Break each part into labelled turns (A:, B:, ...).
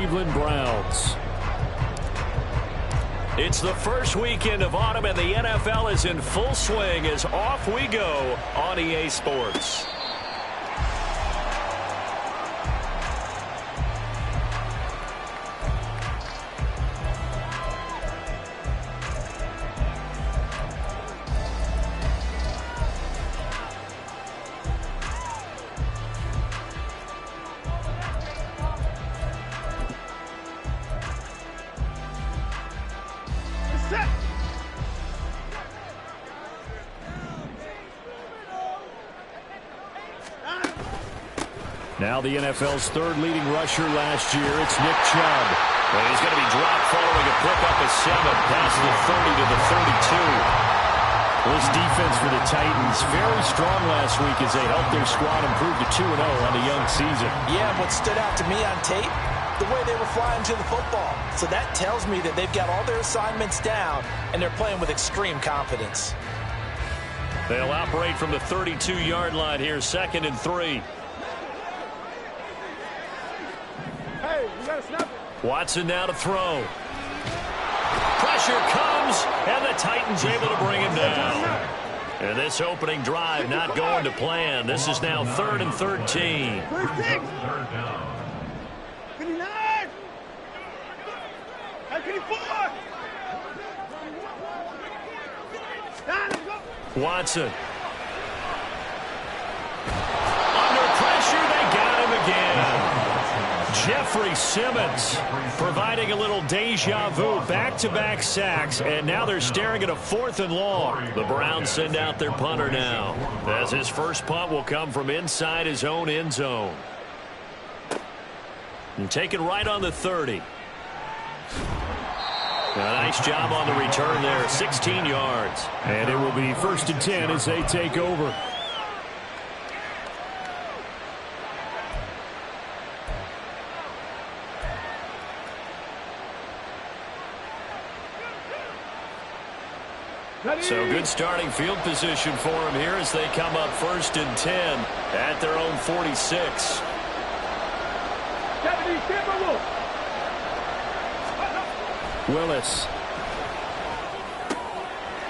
A: Cleveland Browns. It's the first weekend of autumn, and the NFL is in full swing as off we go on EA Sports. Now the NFL's third leading rusher last year, it's Nick Chubb.
B: Well, he's going to be dropped following a pickup of 7 past the 30 to the 32.
A: Well, this defense for the Titans, very strong last week as they helped their squad improve to 2-0 on the young season.
C: Yeah, what stood out to me on tape, the way they were flying to the football. So that tells me that they've got all their assignments down, and they're playing with extreme confidence.
A: They'll operate from the 32-yard line here, 2nd and 3. Watson now to throw. Pressure comes, and the Titans able to bring him down. And this opening drive not going to plan. This is now 3rd and 13. Watson. Under pressure, they got him again. Jeffrey Simmons providing a little deja vu, back-to-back sacks, and now they're staring at a 4th and long. The Browns send out their punter now, as his first punt will come from inside his own end zone. And taken right on the 30. A nice job on the return there, 16 yards. And it will be 1st and 10 as they take over. So good starting field position for them here as they come up 1st and 10 at their own 46. Willis.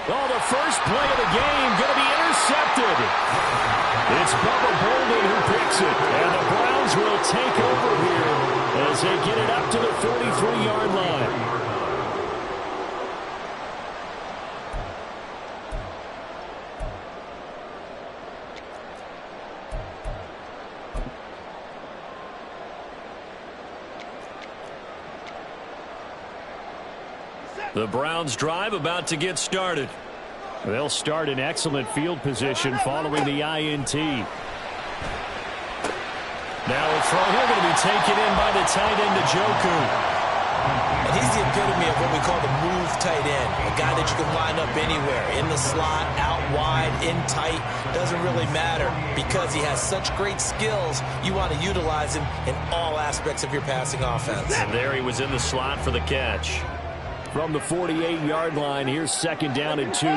A: Oh, the first play of the game going to be intercepted. It's Bubba Bolden who picks it, and the Browns will take over here as they get it up to the 43-yard line. The Browns drive about to get started. They'll start in excellent field position following the INT. Now a throw here going to be taken in by the tight end, Njoku.
C: And he's the epitome of what we call the move tight end. A guy that you can line up anywhere. In the slot, out wide, in tight. Doesn't really matter because he has such great skills. You want to utilize him in all aspects of your passing offense.
A: And there he was in the slot for the catch. From the 48-yard line, here's 2nd down and 2.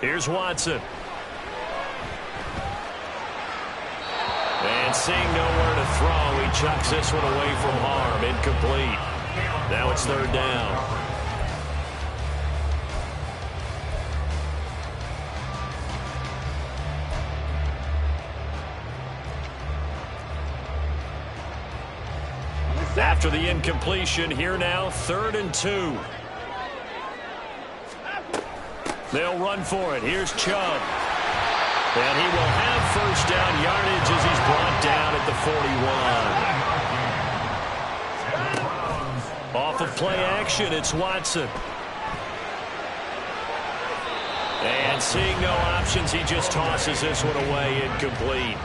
A: Here's Watson. And seeing nowhere to throw, he chucks this one away from harm. Incomplete. Now it's 3rd down. After the incompletion, here now, 3rd and 2. They'll run for it. Here's Chubb. And he will have 1st down yardage as he's brought down at the 41. Off of play action, it's Watson. And seeing no options, he just tosses this one away, incomplete.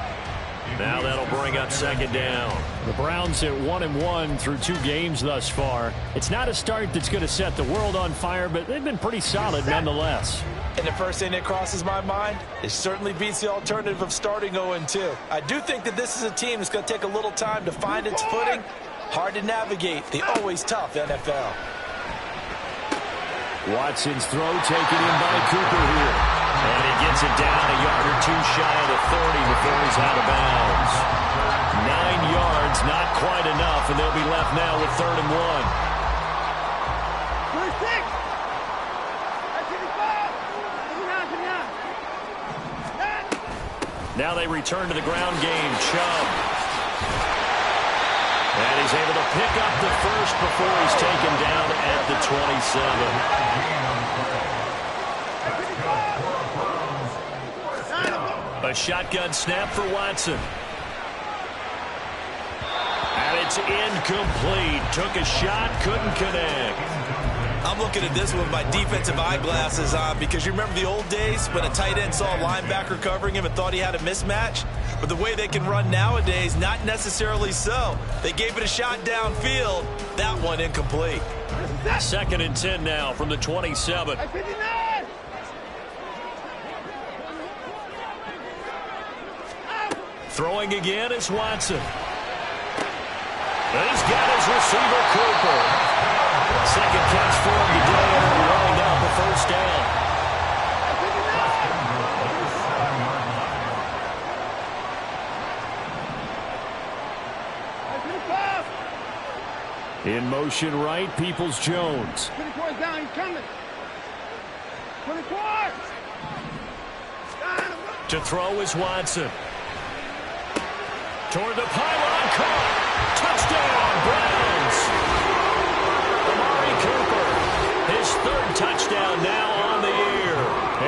A: Now that'll bring up 2nd down. The Browns at 1-1 through 2 games thus far. It's not a start that's going to set the world on fire, but they've been pretty solid nonetheless.
C: And the first thing that crosses my mind, it certainly beats the alternative of starting 0-2. I do think that this is a team that's going to take a little time to find its footing. Hard to navigate the always tough NFL.
A: Watson's throw taken in by Cooper here. And he gets it down a yard or 2 shy of the 30 before he's out of bounds. 9 yards, not quite enough, and they'll be left now with 3rd and 1. Now they return to the ground game. Chubb. And he's able to pick up the first before he's taken down at the 27. A shotgun snap for Watson. And it's incomplete. Took a shot, couldn't connect.
C: I'm looking at this with my defensive eyeglasses on because you remember the old days when a tight end saw a linebacker covering him and thought he had a mismatch? But the way they can run nowadays, not necessarily so. They gave it a shot downfield. That one incomplete.
A: 2nd and 10 now from the 27. Throwing again is Watson. And he's got his receiver, Cooper. Second catch for him today, and running down the first down. In motion right, Peoples-Jones.
D: 24 down, he's coming. 24.
A: To throw is Watson. Toward the pylon, caught. Touchdown, Browns. Amari Cooper, his 3rd touchdown now on the year.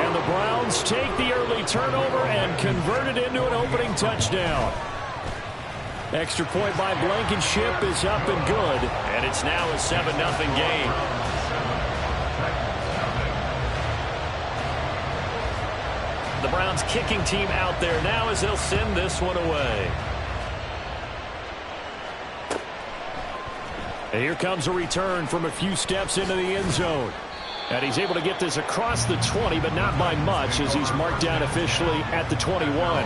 A: And the Browns take the early turnover and convert it into an opening touchdown. Extra point by Blankenship is up and good. And it's now a 7-0 game. The Browns kicking team out there now as they'll send this one away. And here comes a return from a few steps into the end zone. And he's able to get this across the 20, but not by much as he's marked down officially at the 21.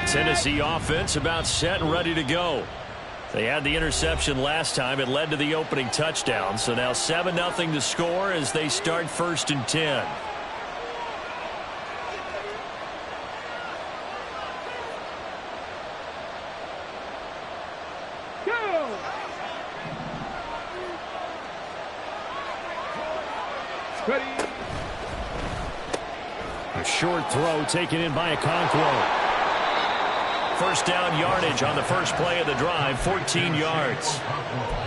A: Tennessee offense about set and ready to go. They had the interception last time. It led to the opening touchdown. So now 7-0 to score as they start 1st and 10. A short throw taken in by Okonkwo. First down yardage on the first play of the drive, 14 yards.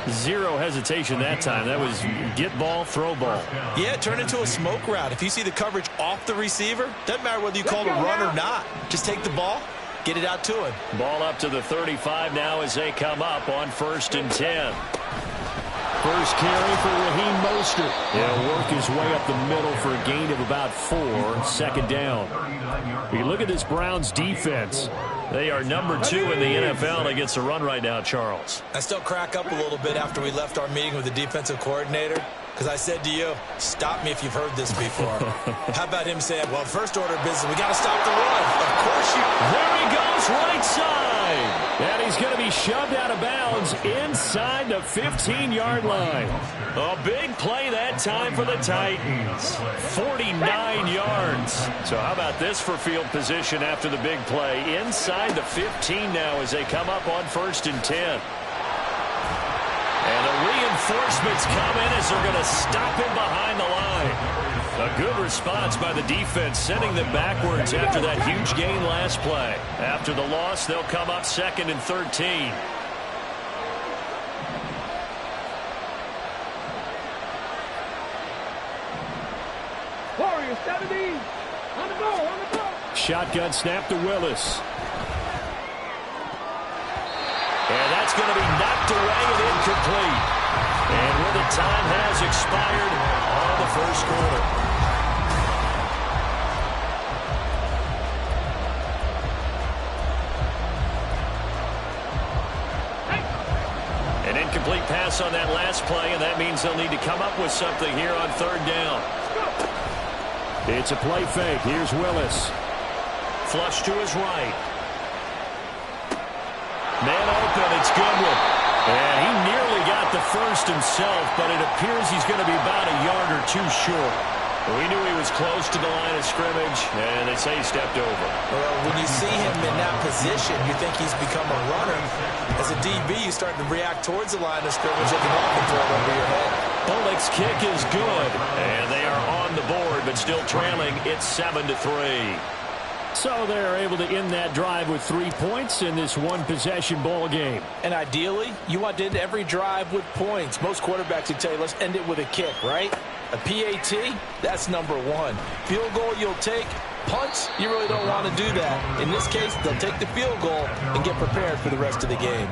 A: Zero hesitation that time. That was get ball, throw ball.
C: Yeah, turn into a smoke route. If you see the coverage off the receiver, doesn't matter whether you call it a run or not. Just take the ball, get it out to him.
A: Ball up to the 35 now as they come up on 1st and 10. First carry for Raheem Mostert. He'll work his way up the middle for a gain of about 4. 2nd down. You look at this Browns defense. They are number 2 in the NFL against the run right now, Charles.
C: I still crack up a little bit after we left our meeting with the defensive coordinator because I said to you, stop me if you've heard this before. How about him saying, well, first order of business, we got to stop the run. Of course you.
A: There he goes, right side. And he's going to be shoved out of bounds inside the 15-yard line. A big play that time for the Titans. 49 yards. So how about this for field position after the big play? Inside the 15 now as they come up on 1st and 10. And the reinforcements come in as they're going to stop him behind the line. A good response by the defense, sending them backwards after that huge gain last play. After the loss, they'll come up 2nd and 13.
D: Warriors 70. On the ball, on the ball.
A: Shotgun snap to Willis. And that's going to be knocked away and incomplete. And when the time has expired on the first quarter. An incomplete pass on that last play, and that means they'll need to come up with something here on 3rd down. It's a play fake. Here's Willis. Flush to his right. Man open. It's Goodwin. And he nearly got the first himself, but it appears he's going to be about a yard or two short. We knew he was close to the line of scrimmage, and they say he stepped over.
C: Well, when you see him in that position, you think he's become a runner. As a DB, you start to react towards the line of scrimmage if you can throw it over your head.
A: Bullock's kick is good, and they are on the board, but still trailing. It's 7-3. So they're able to end that drive with 3 points in this one-possession ball game.
C: And ideally, you want to end every drive with points. Most quarterbacks would tell you, let's end it with a kick, right? A PAT, that's number one. Field goal you'll take. Punts, you really don't want to do that. In this case, they'll take the field goal and get prepared for the rest of the game.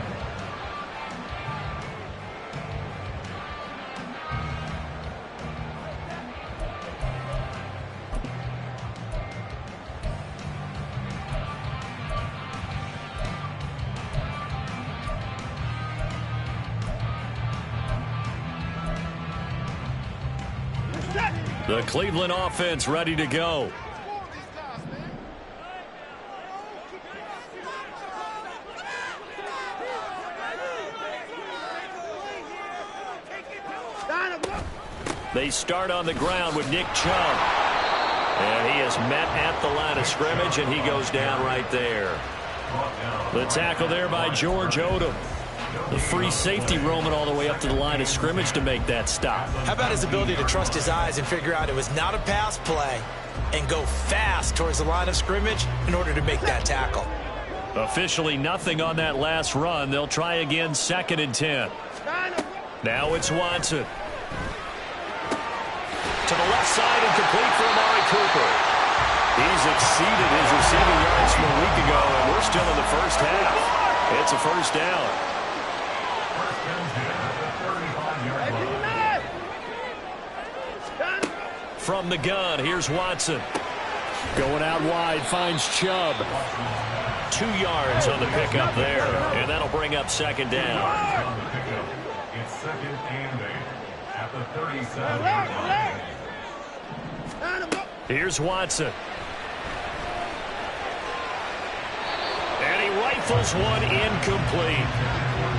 A: The Cleveland offense ready to go. They start on the ground with Nick Chubb. And he is met at the line of scrimmage, and he goes down right there. The tackle there by George Odom. The free safety roaming all the way up to the line of scrimmage to make that stop.
C: How about his ability to trust his eyes and figure out it was not a pass play and go fast towards the line of scrimmage in order to make that tackle?
A: Officially nothing on that last run. They'll try again, 2nd and 10. Now it's Watson. To the left side and complete for Amari Cooper. He's exceeded his receiving yards from a week ago, and we're still in the first half. It's a first down. From the gun, here's Watson. Going out wide, finds Chubb. 2 yards on the pickup there, and that'll bring up 2nd down.
E: It's 2nd and 8 at the 37-yard line.
A: Here's Watson. And he rifles one incomplete.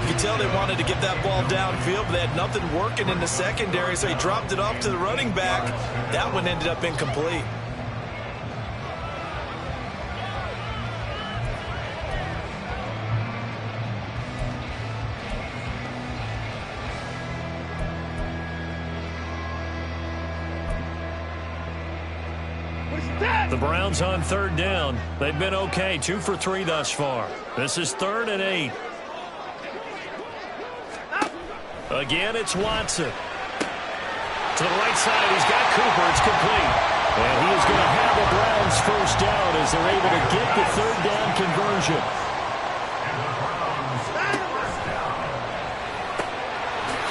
C: You can tell they wanted to get that ball downfield, but they had nothing working in the secondary, so he dropped it off to the running back. That one ended up incomplete.
A: The Browns on 3rd down. They've been okay, 2 for 3 thus far. This is 3rd and 8. Again, it's Watson. To the right side, he's got Cooper. It's complete. And he is going to have the Browns first down as they're able to get the 3rd down conversion.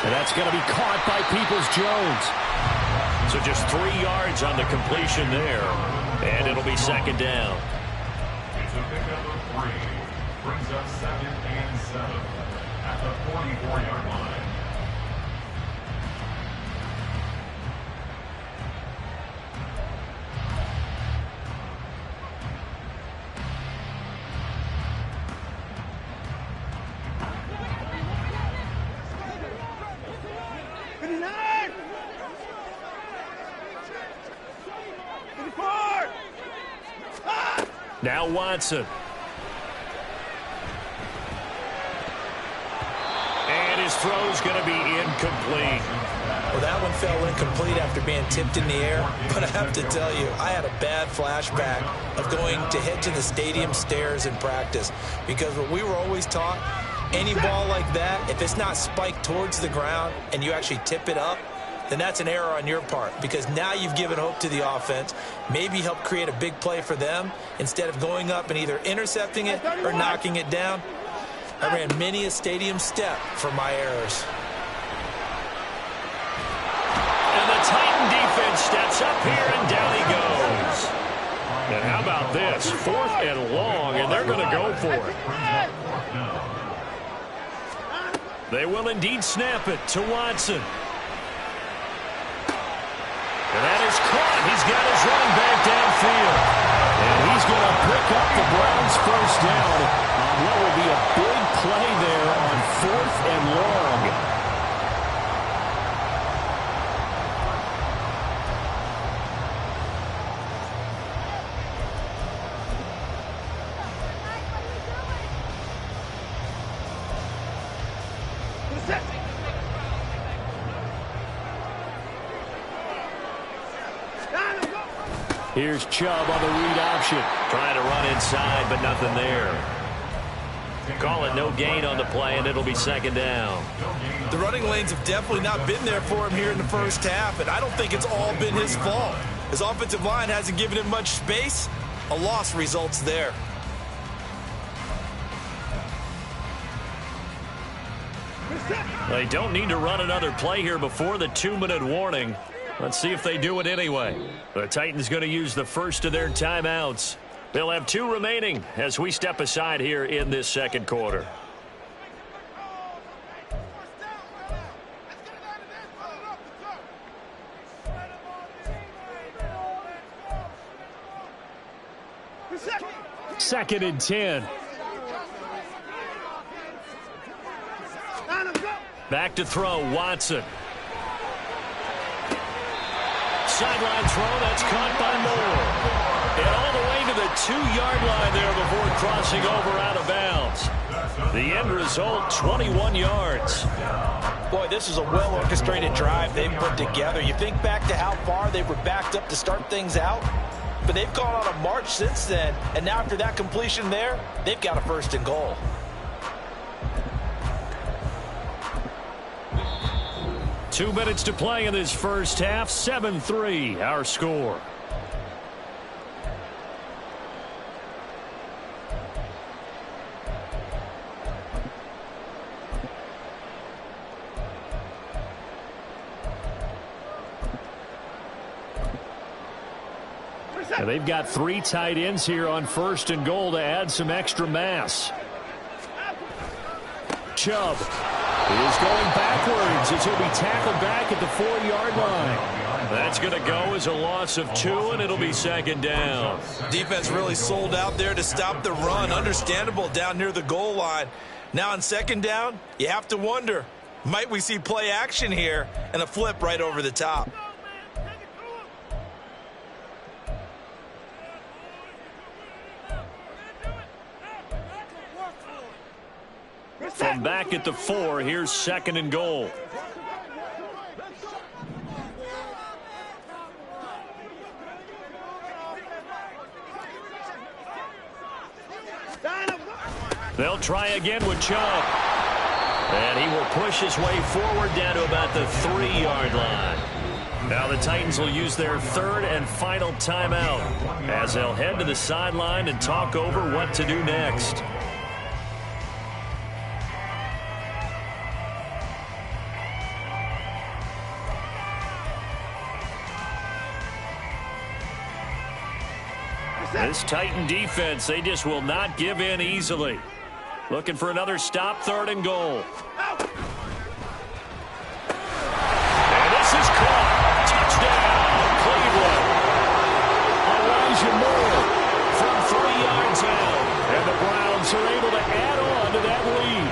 A: And that's going to be caught by Peoples-Jones. So just 3 yards on the completion there. And it'll be 2nd down.
E: It's a pickup of 3. Brings up 2nd and 7 at the 44-yard line.
A: Now Watson. And his throw's going to be incomplete.
C: Well, that one fell incomplete after being tipped in the air. But I have to tell you, I had a bad flashback of going to head to the stadium stairs in practice. Because what we were always taught, any ball like that, if it's not spiked towards the ground and you actually tip it up, then that's an error on your part, because now you've given hope to the offense, maybe help create a big play for them instead of going up and either intercepting it or knocking it down. I ran many a stadium step for my errors.
A: And the Titan defense steps up here, and down he goes. And how about this? 4th and long, and they're going to go for it. They will indeed snap it to Watson. And that is caught He's got his running back downfield. And he's going to pick up the Browns' first down on what will be a big play there on 4th and long. Here's Chubb on the read option.
B: Trying to run inside, but nothing there. Call it no gain on the play, and it'll be second down.
C: The running lanes have definitely not been there for him here in the first half, and I don't think it's all been his fault. His offensive line hasn't given him much space. A loss results there.
A: They don't need to run another play here before the 2-minute warning. Let's see if they do it anyway. The Titans going to use the first of their timeouts. They'll have 2 remaining as we step aside here in this second quarter. Second and 10. Back to throw, Watson. Sideline throw, that's caught by Moore. And all the way to the 2-yard line there before crossing over out of bounds. The end result, 21 yards.
C: Boy, this is a well-orchestrated drive they've put together. You think back to how far they were backed up to start things out, but they've gone on a march since then, and now after that completion there, they've got a 1st and goal.
A: Two minutes to play in this first half. 7-3, our score. Now they've got 3 tight ends here on 1st and goal to add some extra mass. Chubb is going backwards as he'll be tackled back at the 4-yard line. That's going to go as a loss of 2, and it'll be second down.
C: Defense really sold out there to stop the run. Understandable down near the goal line. Now on second down, you have to wonder, might we see play action here and a flip right over the top?
A: From back at the 4, here's second and goal. They'll try again with Chubb. And he will push his way forward down to about the 3-yard line. Now the Titans will use their 3rd and final timeout as they'll head to the sideline and talk over what to do next. This Titan defense, they just will not give in easily. Looking for another stop, 3rd and goal. And this is caught. Touchdown, Cleveland. Elijah Moore from 3 yards out. And the Browns are able to add on to that lead.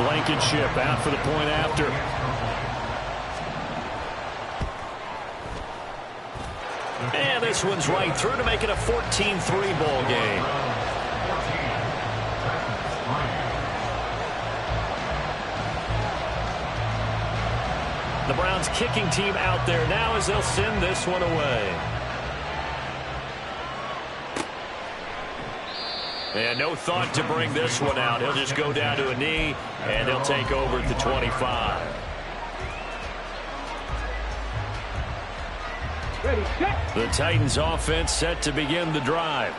A: Blankenship out for the point after. And this one's right through to make it a 14-3 ball game. The Browns kicking team out there now as they'll send this one away. And no thought to bring this one out. He'll just go down to a knee, and they'll take over at the 25. The Titans offense set to begin the drive.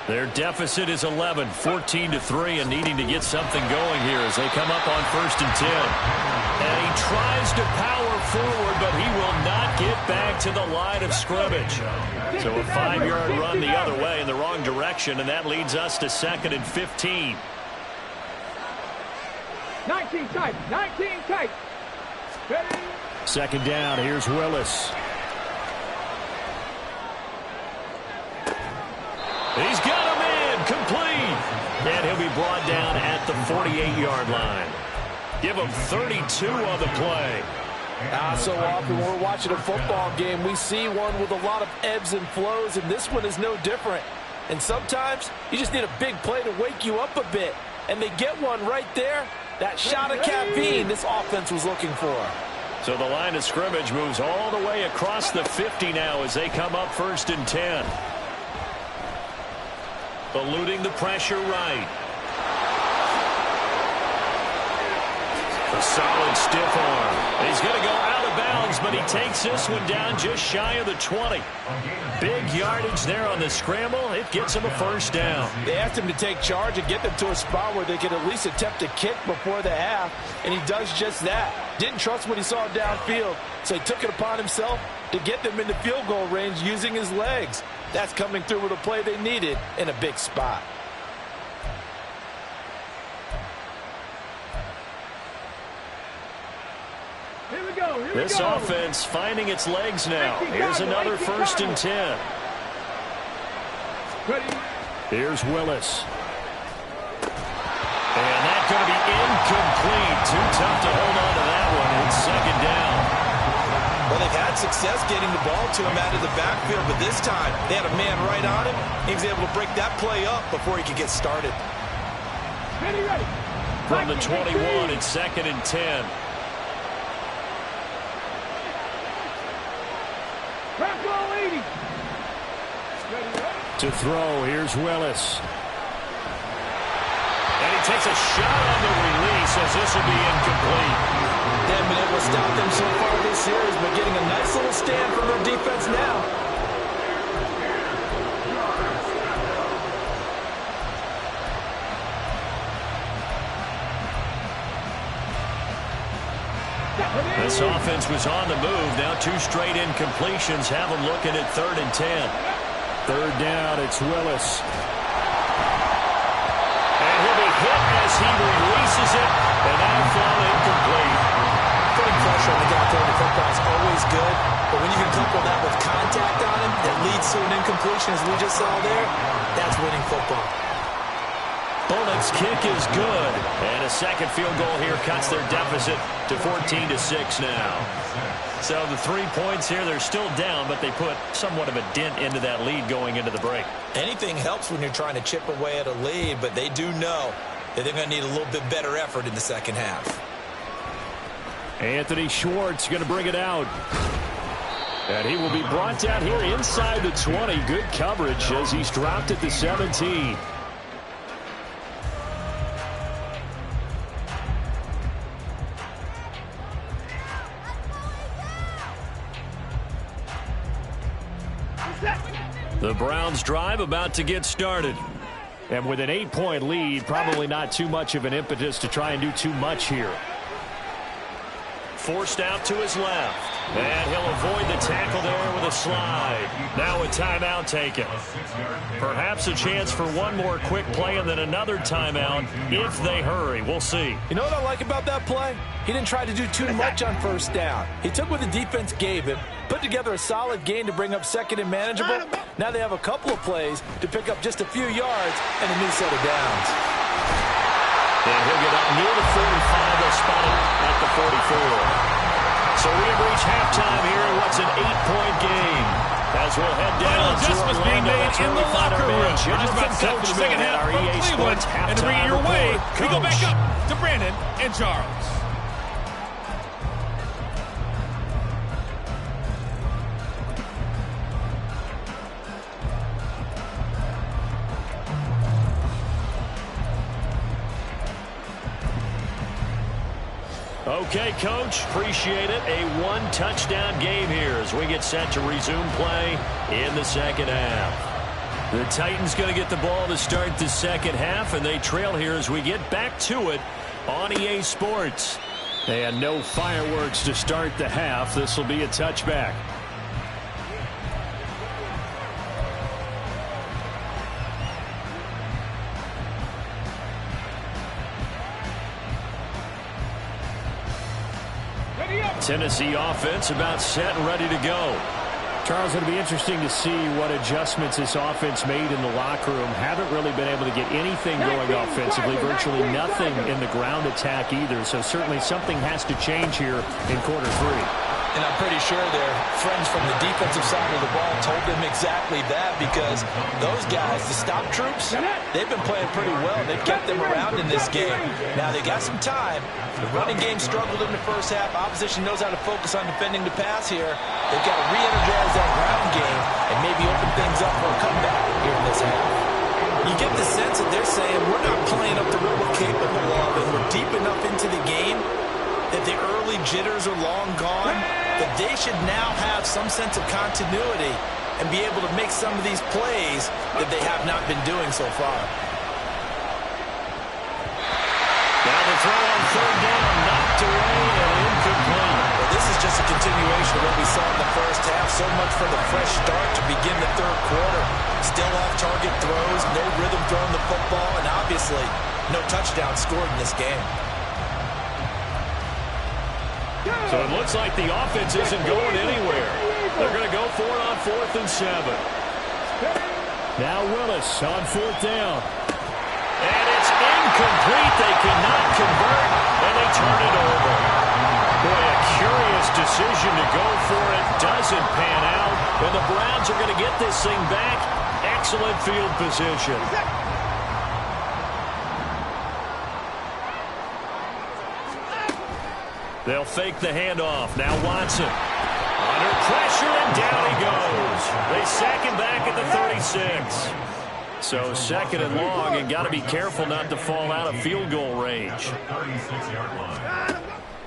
A: Their deficit is 11, 14-3, and needing to get something going here as they come up on 1st and 10. And he tries to power forward, but he will not get back to the line of scrimmage. So a 5-yard run the other way in the wrong direction, and that leads us to 2nd and 15.
D: 19 tight, 19 tight.
A: He's got him in, complete. And he'll be brought down at the 48-yard line. Give him 32 on the play.
C: So often when we're watching a football game, we see one with a lot of ebbs and flows, and this one is no different. And sometimes you just need a big play to wake you up a bit. And they get one right there. That shot of caffeine this offense was looking for.
A: So the line of scrimmage moves all the way across the 50 now as they come up 1st and 10. Eluding the pressure right. A solid stiff arm. He's going to go out of bounds, but he takes this one down just shy of the 20. Big yardage there on the scramble. It gets him a 1st down.
C: They asked him to take charge and get them to a spot where they could at least attempt a kick before the half, and he does just that. Didn't trust what he saw downfield, so he took it upon himself to get them into field goal range using his legs. That's coming through with a play they needed in a big spot.
A: This offense finding its legs now. Here's another 1st and 10. Here's Willis. And that's going to be incomplete. Too tough to hold on to that one. It's 2nd down.
C: Well, they've had success getting the ball to him out of the backfield, but this time they had a man right on him. He was able to break that play up before he could get started.
A: From the 21, it's 2nd and 10. To throw, here's Willis. And he takes a shot on the release as this will be incomplete.
C: They haven't been able to stop them so far this series, but getting a nice little stand from their defense now.
A: This offense was on the move. Now 2 straight incompletions have them looking at 3rd and 10. 3rd down, it's Willis. And he'll be hit as he releases it, and that'll fall incomplete.
C: Putting pressure on the guy throwing the football is always good, but when you can couple that with contact on him that leads to an incompletion, as we just saw there, that's winning football.
A: Bullock's kick is good, and a 2nd field goal here cuts their deficit to 14-6 now. So the 3 points here, they're still down, but they put somewhat of a dent into that lead going into the break.
C: Anything helps when you're trying to chip away at a lead, but they do know that they're going to need a little bit better effort in the 2nd half.
A: Anthony Schwartz going to bring it out. And he will be brought down here inside the 20. Good coverage as he's dropped at the 17. The Browns drive about to get started. And with an 8-point lead, probably not too much of an impetus to try and do too much here. Forced out to his left. And he'll avoid the tackle there with a slide. Now a timeout taken. Perhaps a chance for one more quick play and then another timeout if they hurry. We'll see.
C: You know what I like about that play? He didn't try to do too much on 1st down. He took what the defense gave him, put together a solid gain to bring up 2nd and manageable. Now they have a couple of plays to pick up just a few yards and a new set of downs.
A: And he'll get up near the 45. They'll spot him at the 44. So we have reached halftime here in what's an 8-point game. As we'll head down to
F: adjustments being made in the locker room. We're just about set for the second half from Cleveland. And to bring it your way, we go back up to Brandon and Charles.
A: Okay, Coach, appreciate it. A 1-touchdown game here as we get set to resume play in the 2nd half. The Titans going to get the ball to start the 2nd half, and they trail here as we get back to it on EA Sports. And no fireworks to start the half. This will be a touchback. Tennessee offense about set and ready to go. Charles, it'll be interesting to see what adjustments this offense made in the locker room. Haven't really been able to get anything going offensively, virtually nothing in the ground attack either. So certainly something has to change here in quarter 3.
C: And I'm pretty sure their friends from the defensive side of the ball told them exactly that, because those guys, the stop troops, they've been playing pretty well. They've kept them around in this game. Now, they got some time. The running game struggled in the first half. Opposition knows how to focus on defending the pass here. They've got to re-energize that ground game and maybe open things up for a comeback here in this half. You get the sense that they're saying, we're not playing up to what we're capable of, and we're deep enough into the game that the early jitters are long gone, that they should now have some sense of continuity and be able to make some of these plays that they have not been doing so far.
A: Now the throw on third down, knocked away and incomplete.
C: Well, this is just a continuation of what we saw in the first half. So much for the fresh start to begin the third quarter. Still off-target throws, no rhythm throwing the football, and obviously no touchdown scored in this game.
A: So it looks like the offense isn't going anywhere. They're going to go for it on 4th and 7. Now Willis on 4th down. And it's incomplete. They cannot convert, and they turn it over. Boy, a curious decision to go for it. Doesn't pan out, and the Browns are going to get this thing back. Excellent field position. They'll fake the handoff. Now Watson. Under pressure, and down he goes. They sack him back at the 36. So 2nd and long, and got to be careful not to fall out of field goal range.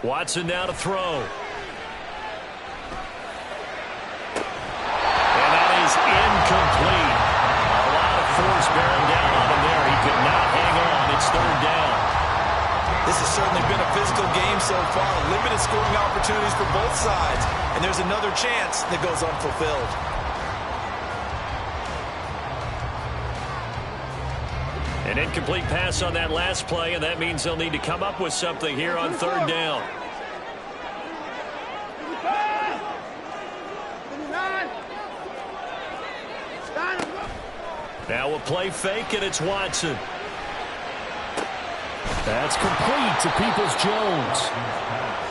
A: Watson now to throw. And that is incomplete. A lot of force bearing down on him there. He could not hang on. It's 3rd down.
C: This has certainly been a physical game so far. Limited scoring opportunities for both sides. And there's another chance that goes unfulfilled.
A: An incomplete pass on that last play, and that means they'll need to come up with something here on 3rd down. Now a play fake, and it's Watson. That's complete to Peoples-Jones.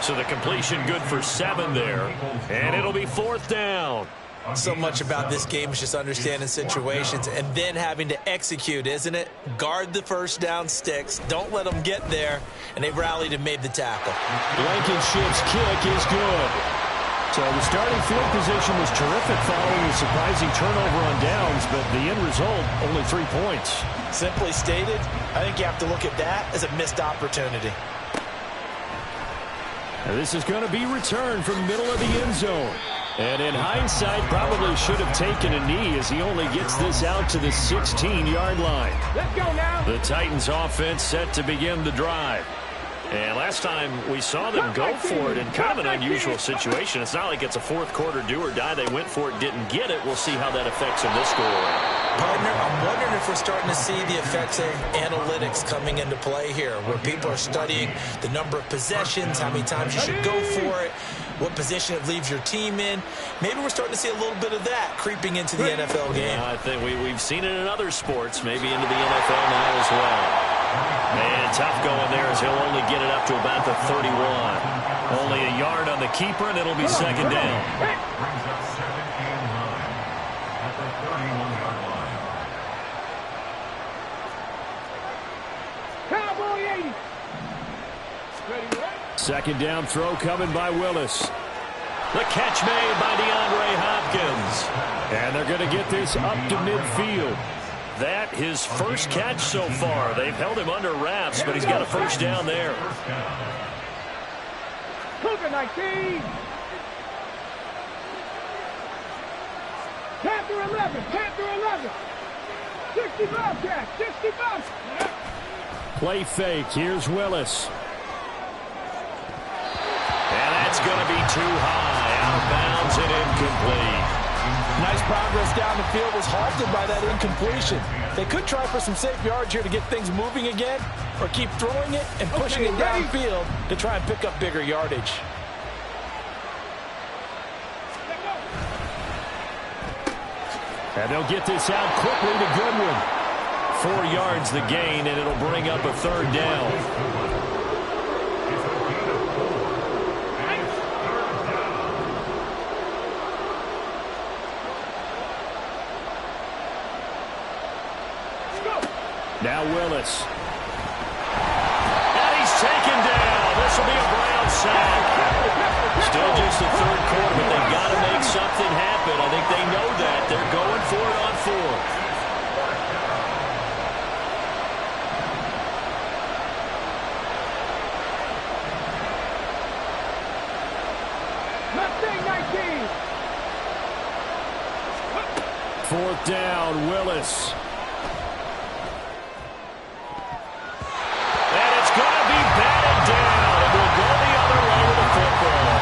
A: So the completion good for 7 there. And it'll be 4th down.
C: So much about this game is just understanding situations and then having to execute, isn't it? Guard the first down sticks. Don't let them get there. And they rallied and made the tackle.
A: Blankenship's kick is good. So the starting field position was terrific following a surprising turnover on downs, but the end result, only 3 points.
C: Simply stated, I think you have to look at that as a missed opportunity.
A: Now this is going to be returned from the middle of the end zone. And in hindsight, probably should have taken a knee as he only gets this out to the 16-yard line.
D: Let's go now.
A: The Titans offense set to begin the drive. And last time we saw them go for it in kind of an unusual situation. It's not like it's a fourth quarter do or die. They went for it, didn't get it. We'll see how that affects them this go around.
C: Partner, I'm wondering if we're starting to see the effects of analytics coming into play here, where people are studying the number of possessions, how many times you should go for it, what position it leaves your team in. Maybe we're starting to see a little bit of that creeping into the NFL game.
A: Yeah, I think we've seen it in other sports, maybe into the NFL now as well. Man, tough going there as he'll only get it up to about the 31. Only a yard on the keeper, and it'll be 2nd down.
E: Brings up 2nd and 9 at the 31-yard line.
D: Cowboy 80. Ready, right?
A: 2nd down throw coming by Willis. The catch made by DeAndre Hopkins. And they're going to get this up to midfield. That his first catch so far. They've held him under wraps, but he's got a 1st down there.
D: Cougar 19. Panther 11. Panther 11. 65 catch. 65.
A: Play fake. Here's Willis. And that's going to be too high. Out of bounds and incomplete.
C: Nice progress down the field was halted by that incompletion. They could try for some safe yards here to get things moving again, or keep throwing it and pushing it downfield to try and pick up bigger yardage.
A: And they'll get this out quickly to Goodwin. 4 yards the gain, and it'll bring up a third down. Now Willis. And he's taken down. This will be a Brown sack. Still just the third quarter, but they've got to make something happen. I think they know that. They're going for it on 4th. Fourth down, Willis. And it's going to be batted down. And we'll go the other way with the football.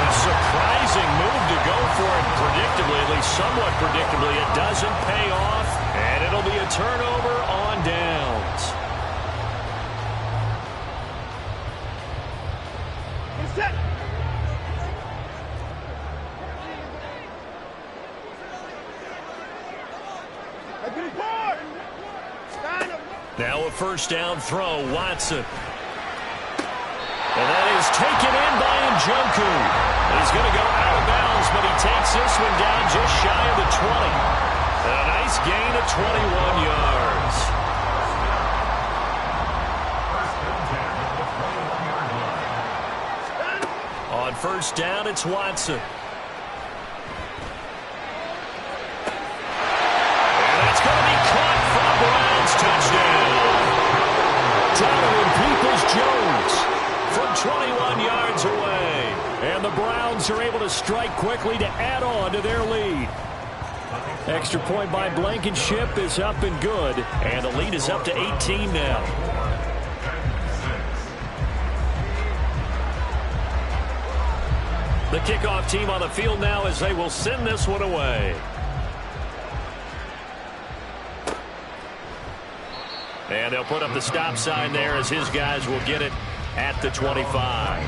A: A surprising move to go for it predictably, at least somewhat predictably. It doesn't pay off, and it'll be a turnover on downs.
D: Set.
A: Now a first down throw, Watson. And that is taken in by Njoku. He's going to go out of bounds, but he takes this one down just shy of the 20. And a nice gain of 21 yards. On first down, it's Watson. And that's going to be caught for the Browns. Touchdown. Donovan Peoples-Jones from 21 yards away. And the Browns are able to strike quickly to add on to their lead. Extra point by Blankenship is up and good. And the lead is up to 18 now. The kickoff team on the field now as they will send this one away. And they'll put up the stop sign there as his guys will get it at the 25.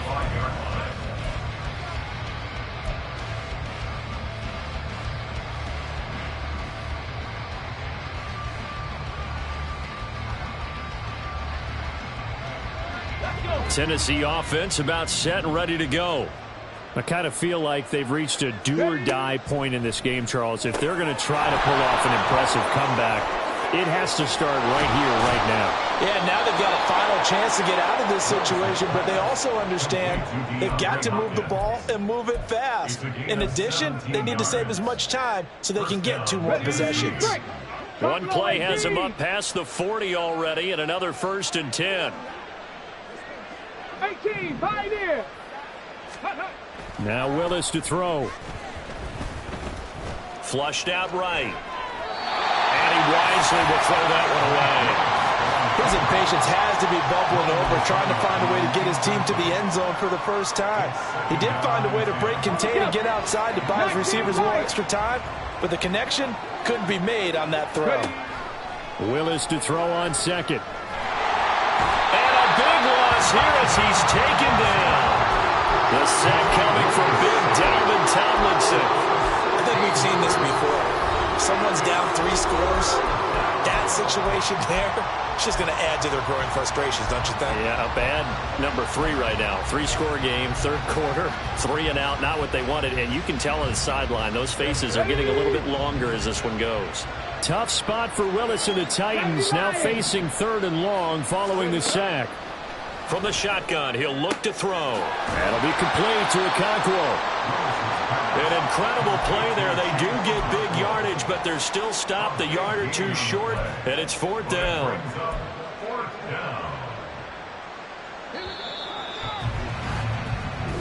A: Tennessee offense about set and ready to go. I kind of feel like they've reached a do-or-die point in this game, Charles. If they're going to try to pull off an impressive comeback, it has to start right here, right now.
C: Yeah, now they've got a final chance to get out of this situation, but they also understand they've got to move the ball and move it fast. In addition, they need to save as much time so they can get 2 more possessions.
A: One play has them up past the 40 already, and another 1st and 10.
D: 18, Pioneer.
A: Now Willis to throw. Flushed out right. And he wisely will throw that one away.
C: His impatience has to be bubbling over, trying to find a way to get his team to the end zone for the first time. He did find a way to break contain and get outside to buy his receivers a little extra time, but the connection couldn't be made on that throw.
A: Willis to throw on second. And a big loss here as he's taken down. The sack coming from big Dalvin Tomlinson.
C: I think we've seen this before. If someone's down 3 scores, that situation there, it's just going to add to their growing frustrations, don't you think?
A: Yeah, a bad number 3 right now. 3-score game, 3rd quarter, 3 and out, not what they wanted. And you can tell on the sideline, those faces are getting a little bit longer as this one goes. Tough spot for Willis and the Titans, now facing 3rd and long following the sack. From the shotgun, he'll look to throw. That'll be complete to Okonkwo. An incredible play there. They do get big yardage, but they're still stopped a yard or 2 short, and it's 4th down.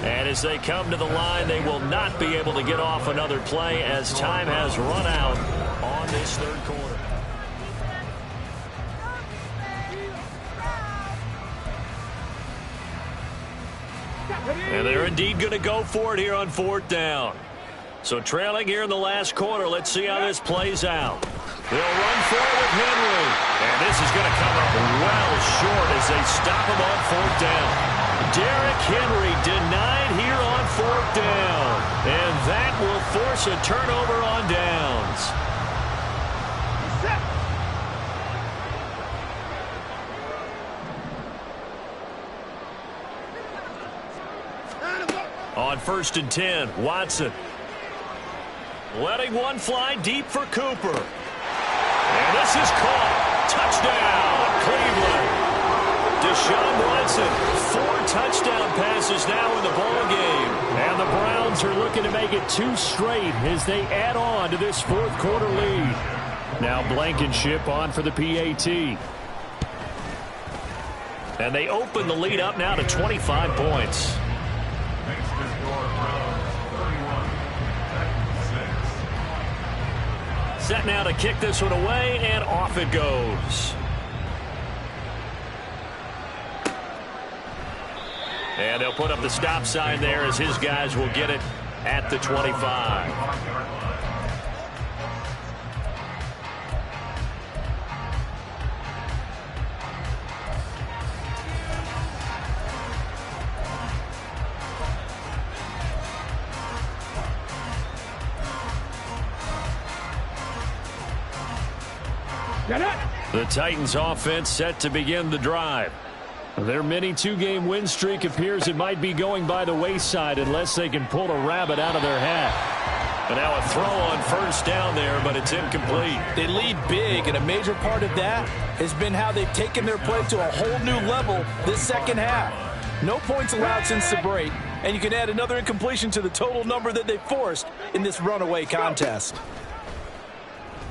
A: And as they come to the line, they will not be able to get off another play as time has run out on this 3rd quarter. And they're indeed going to go for it here on 4th down. So trailing here in the last quarter, let's see how this plays out. They'll run for it with Henry. And this is going to come up well short as they stop him on 4th down. Derrick Henry denied here on 4th down. And that will force a turnover on downs. On 1st and 10, Watson. Letting one fly deep for Cooper. And this is caught. Touchdown, Cleveland. Deshaun Watson, 4 touchdown passes now in the ball game. And the Browns are looking to make it 2 straight as they add on to this 4th quarter lead. Now Blankenship on for the PAT. And they open the lead up now to 25 points. Set now to kick this one away, and off it goes. And they'll put up the stop sign there as his guys will get it at the 25. The Titans offense set to begin the drive. Their mini 2-game win streak appears it might be going by the wayside unless they can pull a rabbit out of their hat. And now a throw on 1st down there, but it's incomplete.
C: They lead big, and a major part of that has been how they've taken their play to a whole new level this second half. No points allowed since the break, and you can add another incompletion to the total number that they forced in this runaway contest.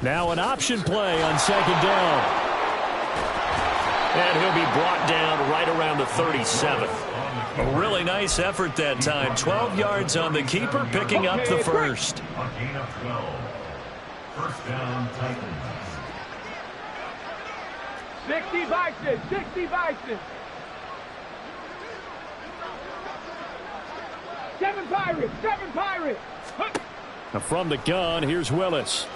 A: Now an option play on 2nd down. And he'll be brought down right around the 37. A really nice effort that time. 12 yards on the keeper, picking up the 1st.
E: A gain of 12. 1st down, Titans.
D: 60 Vikings, 60 Vikings. 7 Pirates, 7 Pirates.
A: Now from the gun, here's Willis.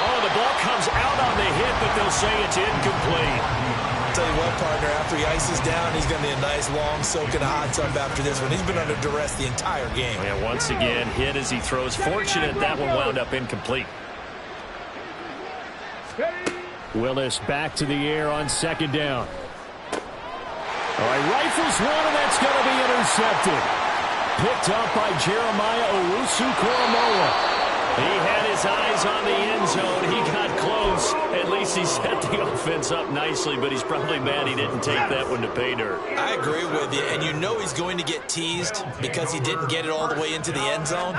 A: Oh, the ball comes out on the hit, but they'll say it's incomplete.
C: I'll tell you what, partner, after he ices down, he's going to be a nice long soak in a hot tub after this one. He's been under duress the entire game.
A: Yeah, once again, hit as he throws. Fortunate that one wound up incomplete. Willis back to the air on 2nd down. All right, rifles one, and that's going to be intercepted. Picked up by Jeremiah Owusu-Koramoah. He had his eyes on the end zone. He got close. At least he set the offense up nicely, but he's probably mad he didn't take that one to pay dirt.
C: I agree with you, and you know he's going to get teased because he didn't get it all the way into the end zone.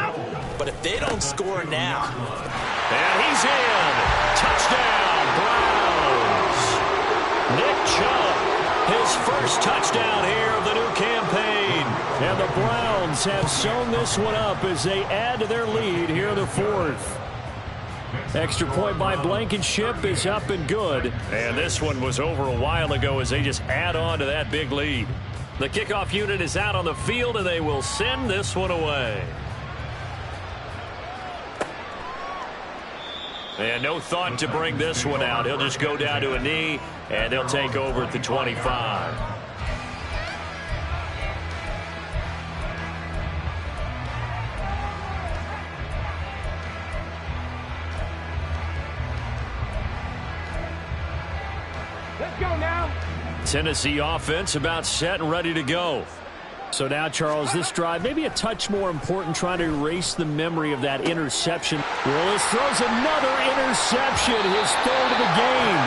C: But if they don't score now.
A: And he's in. Touchdown, Browns. Nick Chubb, his 1st touchdown here of the new campaign. And the Browns have sewn this one up as they add to their lead here in the 4th. Extra point by Blankenship is up and good. And this one was over a while ago as they just add on to that big lead. The kickoff unit is out on the field, and they will send this one away. And no thought to bring this one out. He'll just go down to a knee, and they'll take over at the 25.
D: Let's go now.
A: Tennessee offense about set and ready to go. So now, Charles, this drive maybe a touch more important, trying to erase the memory of that interception. Willis throws another interception, his 3rd of the game.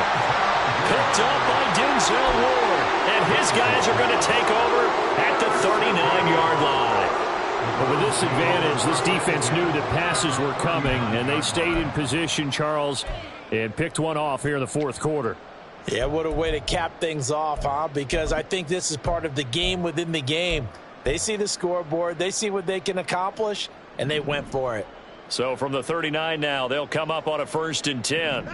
A: Picked up by Denzel Ward. And his guys are going to take over at the 39-yard line. But with this advantage, this defense knew that passes were coming, and they stayed in position, Charles, and picked one off here in the 4th quarter.
C: Yeah, what a way to cap things off, huh? Because I think this is part of the game within the game. They see the scoreboard, they see what they can accomplish, and they went for it.
A: So from the 39 now, they'll come up on a 1st and 10.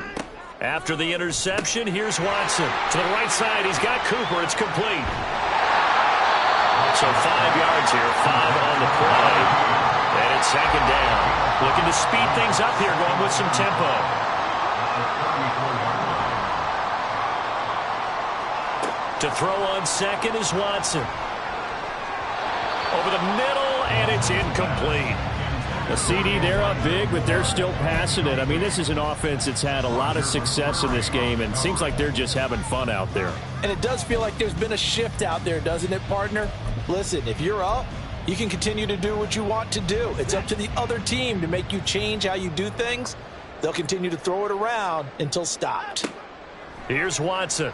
A: After the interception, here's Watson. To the right side, he's got Cooper. It's complete. So 5 yards here, 5 on the play. And it's 2nd down. Looking to speed things up here, going with some tempo. To throw on 2nd is Watson. Over the middle, and it's incomplete. The CD, they're up big, but they're still passing it. I mean, this is an offense that's had a lot of success in this game, and it seems like they're just having fun out there.
C: And it does feel like there's been a shift out there, doesn't it, partner? Listen, if you're up, you can continue to do what you want to do. It's up to the other team to make you change how you do things. They'll continue to throw it around until stopped.
A: Here's Watson.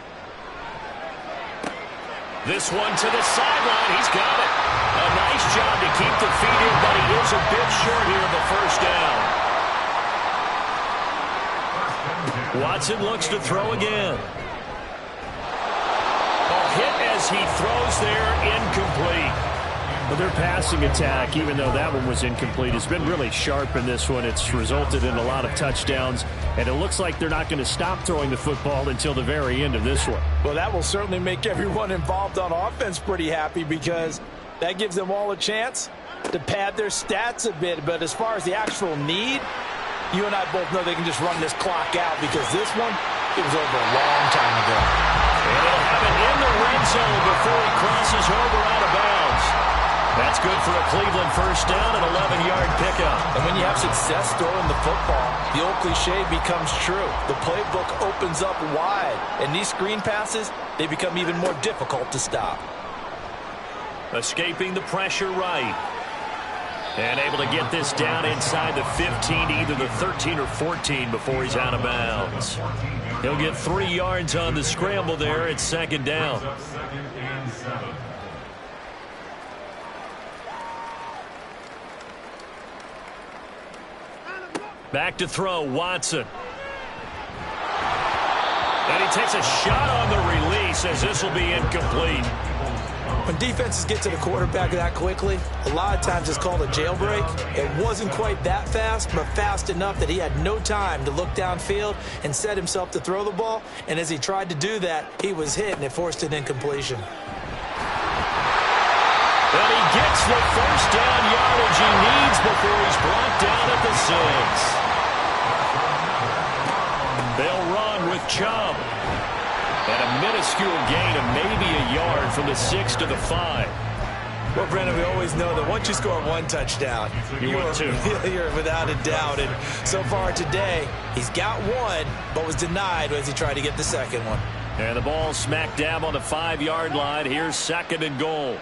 A: This one to the sideline. He's got it. A nice job to keep the feet in, but he is a bit short here of the first down. Watson looks to throw again. A hit as he throws there, incomplete.
B: But their passing attack, even though that one was incomplete, has been really sharp in this one. It's resulted in a lot of touchdowns, and it looks like they're not going to stop throwing the football until the very end of this one.
C: Well, that will certainly make everyone involved on offense pretty happy because that gives them all a chance to pad their stats a bit. But as far as the actual need, you and I both know they can just run this clock out because this one, it was over a long time ago.
A: And he'll have it in the red zone before he crosses over out of bounds. That's good for a Cleveland first down, an 11-yard pickup.
C: And when you have success throwing the football, the old cliche becomes true. The playbook opens up wide, and these screen passes, they become even more difficult to stop.
A: Escaping the pressure right. And able to get this down inside the 15, either the 13 or 14 before he's out of bounds. He'll get 3 yards on the scramble there. It's second down. Back to throw, Watson. And he takes a shot on the release as this will be incomplete.
C: When defenses get to the quarterback that quickly, a lot of times it's called a jailbreak. It wasn't quite that fast, but fast enough that he had no time to look downfield and set himself to throw the ball. And as he tried to do that, he was hit, and it forced an incompletion.
A: And he gets the first down yardage he needs before he's brought down at the 6. They'll run with Chubb. And a minuscule gain of maybe a yard from the 6 to the 5.
C: Well, Brandon, we always know that once you score one touchdown, you're without a doubt. And so far today, he's got one, but was denied as he tried to get the second one.
A: And the ball smack dab on the 5-yard line. Here's second and goal.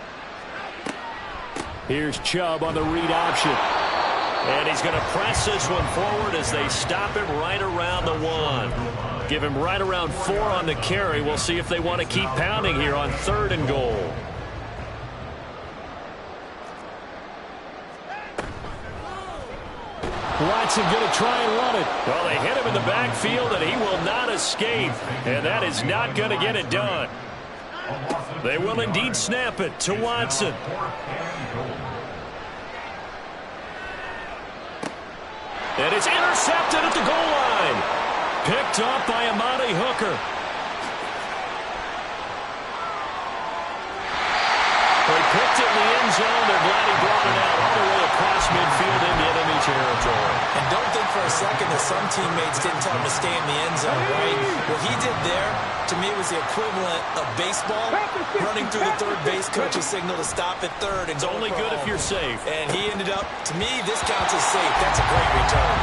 B: Here's Chubb on the read option.
A: And he's going to press this one forward as they stop him right around the 1. Give him right around 4 on the carry. We'll see if they want to keep pounding here on 3rd and goal.
B: Watson going to try and run it.
A: Well, they hit him in the backfield, and he will not escape. And that is not going to get it done. They will indeed snap it to Watson. And it's intercepted at the goal line. Picked up by Amani Hooker. They picked it in the end zone. They're glad he brought it out all the way across midfield into enemy territory.
C: And don't think for a second that some teammates didn't tell him to stay in the end zone, right? What he did there, to me, was the equivalent of baseball running through the third base coach's signal to stop at third. And
A: it's only good if you're safe.
C: And he ended up, to me, this counts as safe. That's a great return.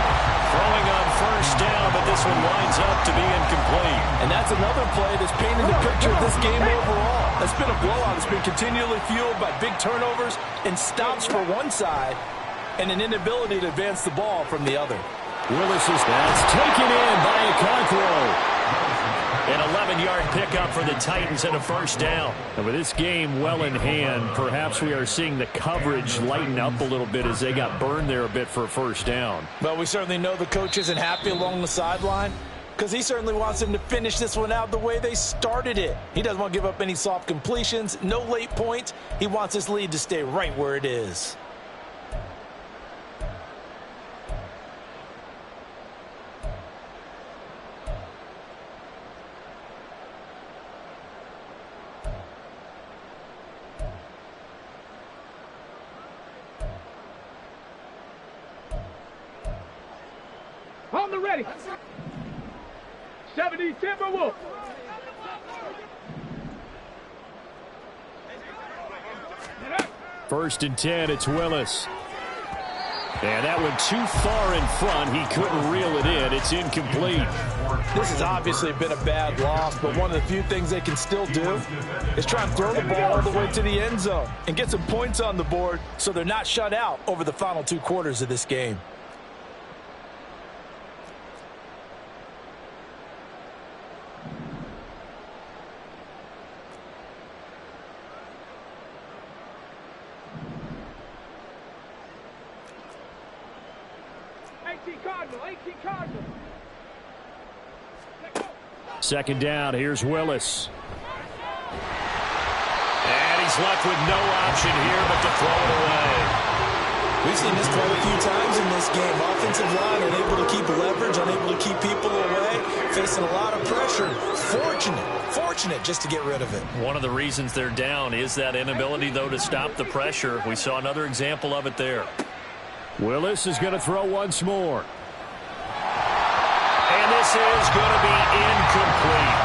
A: Throwing on first down, but this one winds up to be incomplete.
G: And that's another play that's painted the picture of this game overall. That's been a blowout. It's been continually fueled by big turnovers and stops for one side and an inability to advance the ball from the other.
B: Willis is that's taken in by Wk3.
A: An 11-yard pickup for the Titans and a first down.
B: And with this game well in hand, perhaps we are seeing the coverage lighten up a little bit as they got burned there a bit for a first down.
C: Well, we certainly know the coach isn't happy along the sideline because he certainly wants them to finish this one out the way they started it. He doesn't want to give up any soft completions, no late points. He wants his lead to stay right where it is.
D: On the ready. 70 Timberwolf.
B: First and 10, it's Willis. And that went too far in front. He couldn't reel it in. It's incomplete.
G: This has obviously been a bad loss, but one of the few things they can still do is try and throw the ball all the way to the end zone and get some points on the board so they're not shut out over the final 2 quarters of this game.
D: Cardinal.
B: Second down, here's Willis.
A: And he's left with no option here but to throw it away.
C: We've seen this quite a few times in this game. Offensive line unable to keep leverage, unable to keep people away, facing a lot of pressure. Fortunate just to get rid of it.
A: One of the reasons they're down is that inability, though, to stop the pressure. We saw another example of it there.
B: Willis is going to throw once more.
A: And this is going to be incomplete.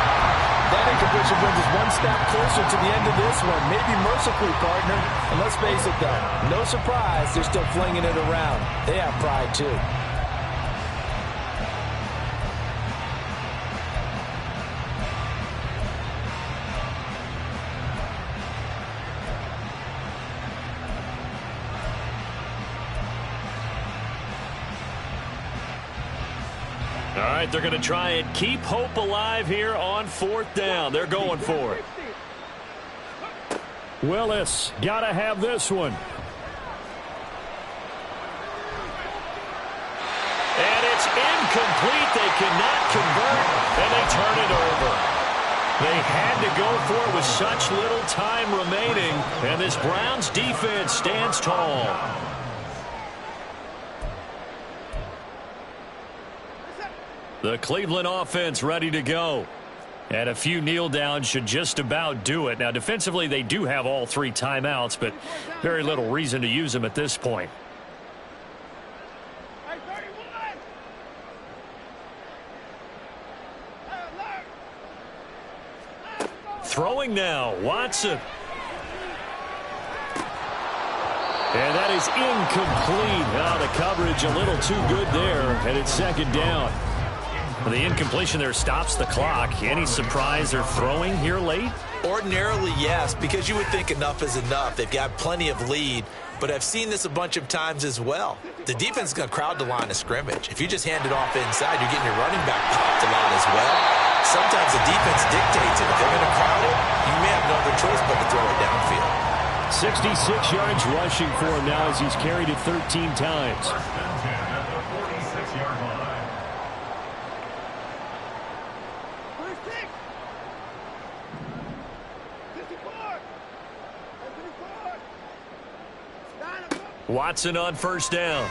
G: That incompletion brings us one step closer to the end of this one. Maybe mercifully, partner. And let's face it, though, no surprise, they're still flinging it around. They have pride, too.
A: All right, they're going to try and keep hope alive here on 4th down. They're going for it.
B: Willis, got to have this one.
A: And it's incomplete. They cannot convert, and they turn it over. They had to go for it with such little time remaining, and this Browns defense stands tall. The Cleveland offense ready to go. And a few kneel downs should just about do it. Now, defensively, they do have all 3 timeouts, but very little reason to use them at this point. Throwing now, Watson. And that is incomplete. Now the coverage a little too good there, and it's 2nd down. The incompletion there stops the clock. Any surprise they're throwing here late?
C: Ordinarily, yes, because you would think enough is enough. They've got plenty of lead, but I've seen this a bunch of times as well. The defense is going to crowd the line of scrimmage. If you just hand it off inside, you're getting your running back popped a lot as well. Sometimes the defense dictates it. If they're going to crowd it, you may have no other choice but to throw it downfield.
B: 66 yards rushing for him now as he's carried it 13 times.
A: Watson on 1st down.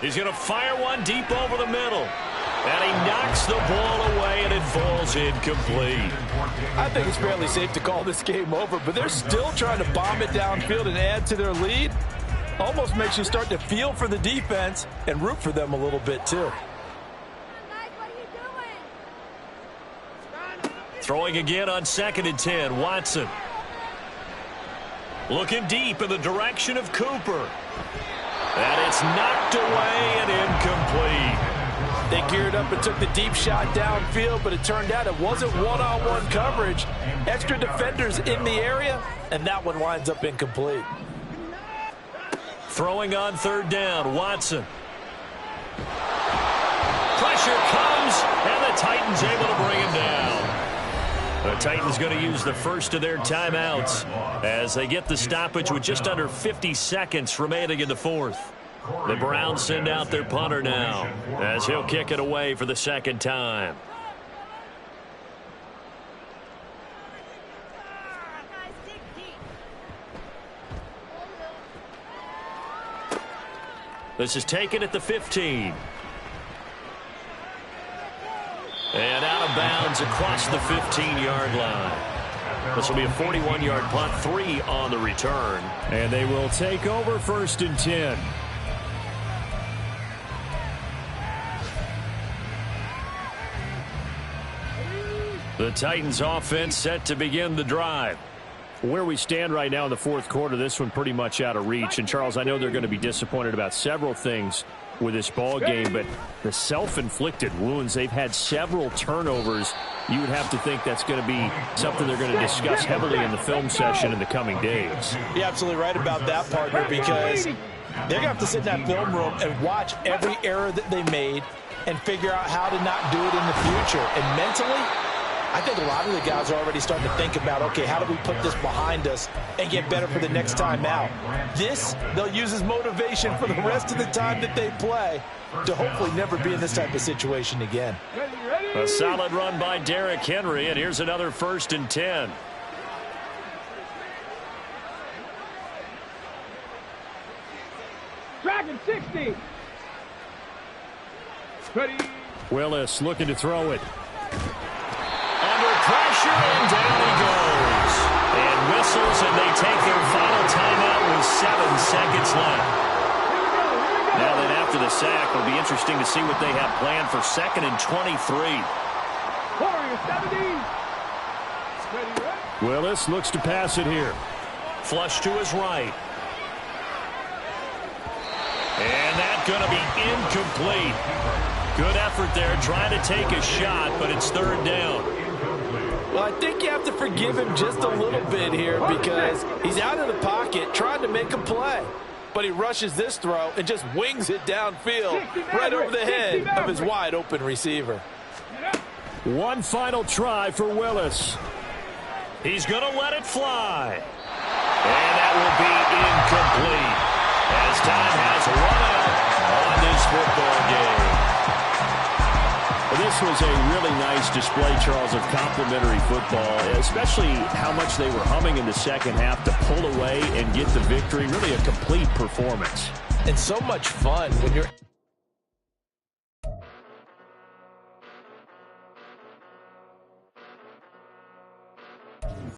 A: He's going to fire one deep over the middle. And he knocks the ball away, and it falls incomplete.
G: I think it's fairly safe to call this game over, but they're still trying to bomb it downfield and add to their lead. Almost makes you start to feel for the defense and root for them a little bit, too.
A: Throwing again on 2nd and 10, Watson. Looking deep in the direction of Cooper. And it's knocked away and incomplete.
G: They geared up and took the deep shot downfield, but it turned out it wasn't one-on-one coverage. Extra defenders in the area, and that one winds up incomplete.
A: Throwing on 3rd down, Watson. Pressure comes, and the Titans able to bring him down. The Titans going to use the first of their timeouts as they get the stoppage with just under 50 seconds remaining in the 4th. The Browns send out their punter now as he'll kick it away for the 2nd time. This is taken at the 15. And out of bounds across the 15-yard line. This will be a 41-yard punt, 3 on the return.
B: And they will take over 1st and 10. The Titans offense set to begin the drive. Where we stand right now in the fourth quarter, this one pretty much out of reach. And, Charles, I know they're going to be disappointed about several things with this ball game, but the self-inflicted wounds, they've had several turnovers. You would have to think that's going to be something they're going to discuss heavily in the film session in the coming days.
C: You're absolutely right about that, partner, because they're going to have to sit in that film room and watch every error that they made and figure out how to not do it in the future. And mentally, I think a lot of the guys are already starting to think about, okay, how do we put this behind us and get better for the next time out? This, they'll use as motivation for the rest of the time that they play to hopefully never be in this type of situation again.
A: A solid run by Derrick Henry, and here's another 1st and 10.
D: Dragon 60. Ready.
B: Willis looking to throw it.
A: Under pressure, and down he goes. And whistles, and they take their final timeout with 7 seconds left. Now then, after the sack, it'll be interesting to see what they have planned for 2nd and 23.
D: Warrior 70.
B: Willis looks to pass it here.
A: Flush to his right. And that's going to be incomplete. Good effort there, trying to take a shot, but it's 3rd down.
G: Well, I think you have to forgive him just a little bit here because he's out of the pocket trying to make a play. But he rushes this throw and just wings it downfield right over the head of his wide-open receiver.
B: One final try for Willis.
A: He's going to let it fly. And that will be incomplete as time has run out on this football game.
B: Well, this was a really nice display, Charles, of complimentary football, especially how much they were humming in the second half to pull away and get the victory. Really a complete performance.
C: And so much fun when you're